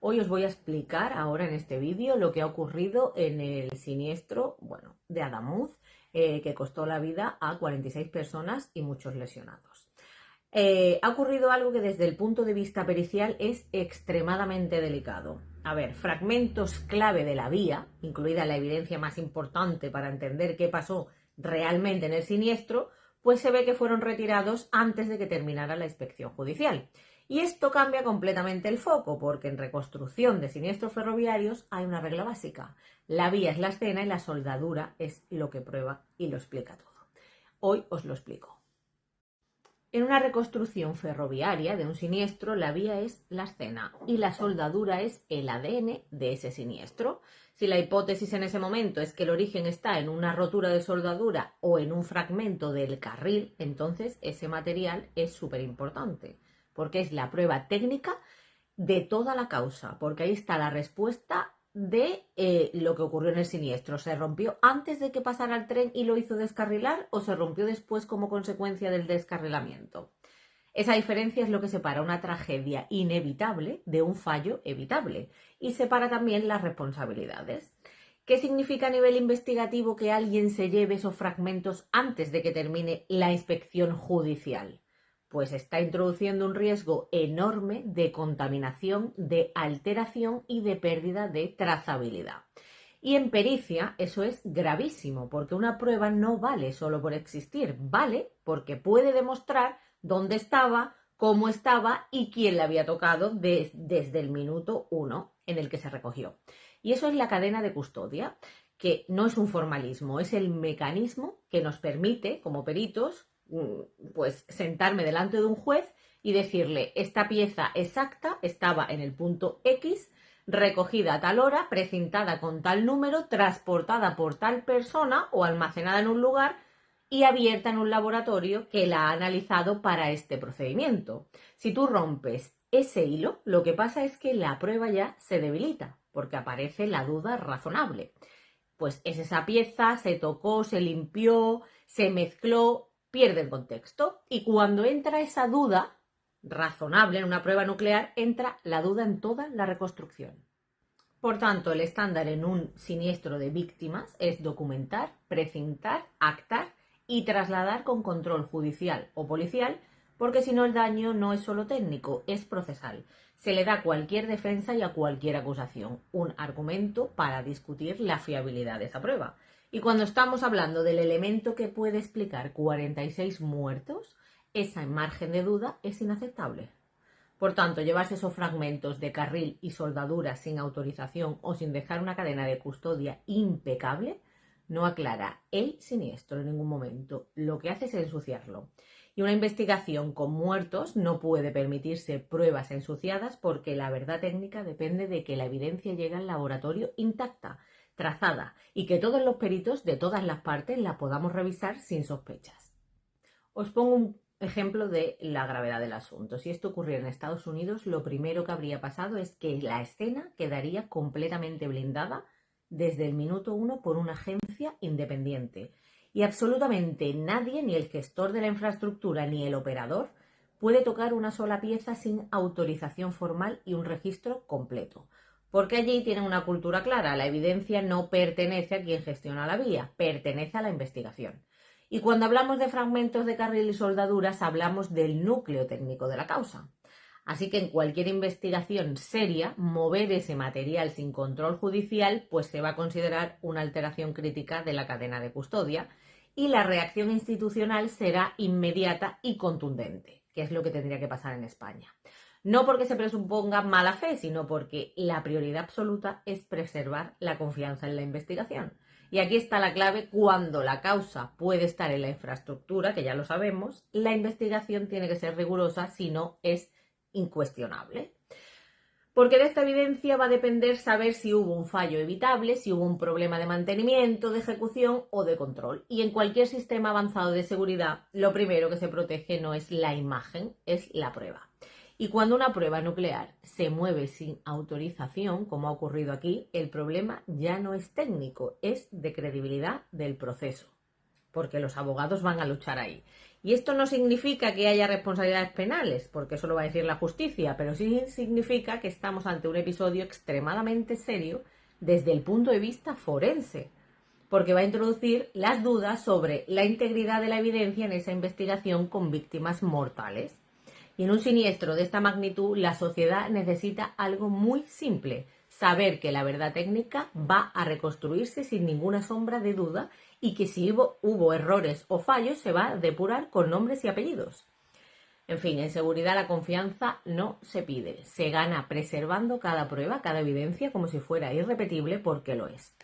Hoy os voy a explicar ahora en este vídeo lo que ha ocurrido en el siniestro, de Adamuz, que costó la vida a 46 personas y muchos lesionados. Ha ocurrido algo que desde el punto de vista pericial es extremadamente delicado. A ver, fragmentos clave de la vía, incluida la evidencia más importante para entender qué pasó realmente en el siniestro, pues se ve que fueron retirados antes de que terminara la inspección judicial. Y esto cambia completamente el foco, porque en reconstrucción de siniestros ferroviarios hay una regla básica. La vía es la escena y la soldadura es lo que prueba y lo explica todo. Hoy os lo explico. En una reconstrucción ferroviaria de un siniestro, la vía es la escena y la soldadura es el ADN de ese siniestro. Si la hipótesis en ese momento es que el origen está en una rotura de soldadura o en un fragmento del carril, entonces ese material es súper importante, porque es la prueba técnica de toda la causa, porque ahí está la respuesta de lo que ocurrió en el siniestro. ¿Se rompió antes de que pasara el tren y lo hizo descarrilar o se rompió después como consecuencia del descarrilamiento? Esa diferencia es lo que separa una tragedia inevitable de un fallo evitable y separa también las responsabilidades. ¿Qué significa a nivel investigativo que alguien se lleve esos fragmentos antes de que termine la inspección judicial? Pues está introduciendo un riesgo enorme de contaminación, de alteración y de pérdida de trazabilidad. Y en pericia eso es gravísimo, porque una prueba no vale solo por existir, vale porque puede demostrar dónde estaba, cómo estaba y quién la había tocado desde el minuto 1 en el que se recogió. Y eso es la cadena de custodia, que no es un formalismo, es el mecanismo que nos permite, como peritos, pues sentarme delante de un juez y decirle: esta pieza exacta estaba en el punto X, recogida a tal hora, precintada con tal número, transportada por tal persona o almacenada en un lugar y abierta en un laboratorio que la ha analizado para este procedimiento. Si tú rompes ese hilo, lo que pasa es que la prueba ya se debilita, porque aparece la duda razonable. Pues es esa pieza, se tocó, se limpió, se mezcló, pierde el contexto. Y cuando entra esa duda razonable en una prueba nuclear, entra la duda en toda la reconstrucción. Por tanto, el estándar en un siniestro de víctimas es documentar, precintar, actar y trasladar con control judicial o policial, porque si no el daño no es solo técnico, es procesal. Se le da a cualquier defensa y a cualquier acusación un argumento para discutir la fiabilidad de esa prueba. Y cuando estamos hablando del elemento que puede explicar 46 muertos, esa margen de duda es inaceptable. Por tanto, llevarse esos fragmentos de carril y soldadura sin autorización o sin dejar una cadena de custodia impecable no aclara el siniestro en ningún momento. Lo que hace es ensuciarlo. Y una investigación con muertos no puede permitirse pruebas ensuciadas, porque la verdad técnica depende de que la evidencia llegue al laboratorio intacta, trazada, y que todos los peritos de todas las partes la podamos revisar sin sospechas. Os pongo un ejemplo de la gravedad del asunto. Si esto ocurriera en Estados Unidos, lo primero que habría pasado es que la escena quedaría completamente blindada desde el minuto 1 por una agencia independiente. Y absolutamente nadie, ni el gestor de la infraestructura ni el operador, puede tocar una sola pieza sin autorización formal y un registro completo. Porque allí tienen una cultura clara: la evidencia no pertenece a quien gestiona la vía, pertenece a la investigación. Y cuando hablamos de fragmentos de carril y soldaduras, hablamos del núcleo técnico de la causa. Así que en cualquier investigación seria, mover ese material sin control judicial pues se va a considerar una alteración crítica de la cadena de custodia, y la reacción institucional será inmediata y contundente, que es lo que tendría que pasar en España. No porque se presuponga mala fe, sino porque la prioridad absoluta es preservar la confianza en la investigación. Y aquí está la clave: cuando la causa puede estar en la infraestructura, que ya lo sabemos, la investigación tiene que ser rigurosa, si no es incuestionable. Porque de esta evidencia va a depender saber si hubo un fallo evitable, si hubo un problema de mantenimiento, de ejecución o de control. Y en cualquier sistema avanzado de seguridad, lo primero que se protege no es la imagen, es la prueba. Y cuando una prueba nuclear se mueve sin autorización, como ha ocurrido aquí, el problema ya no es técnico, es de credibilidad del proceso. porque los abogados van a luchar ahí. Y esto no significa que haya responsabilidades penales, porque eso lo va a decir la justicia, pero sí significa que estamos ante un episodio extremadamente serio desde el punto de vista forense, porque va a introducir las dudas sobre la integridad de la evidencia en esa investigación con víctimas mortales. Y en un siniestro de esta magnitud, la sociedad necesita algo muy simple: saber que la verdad técnica va a reconstruirse sin ninguna sombra de duda y que si hubo errores o fallos se va a depurar con nombres y apellidos. En fin, en seguridad la confianza no se pide, se gana preservando cada prueba, cada evidencia como si fuera irrepetible, porque lo es.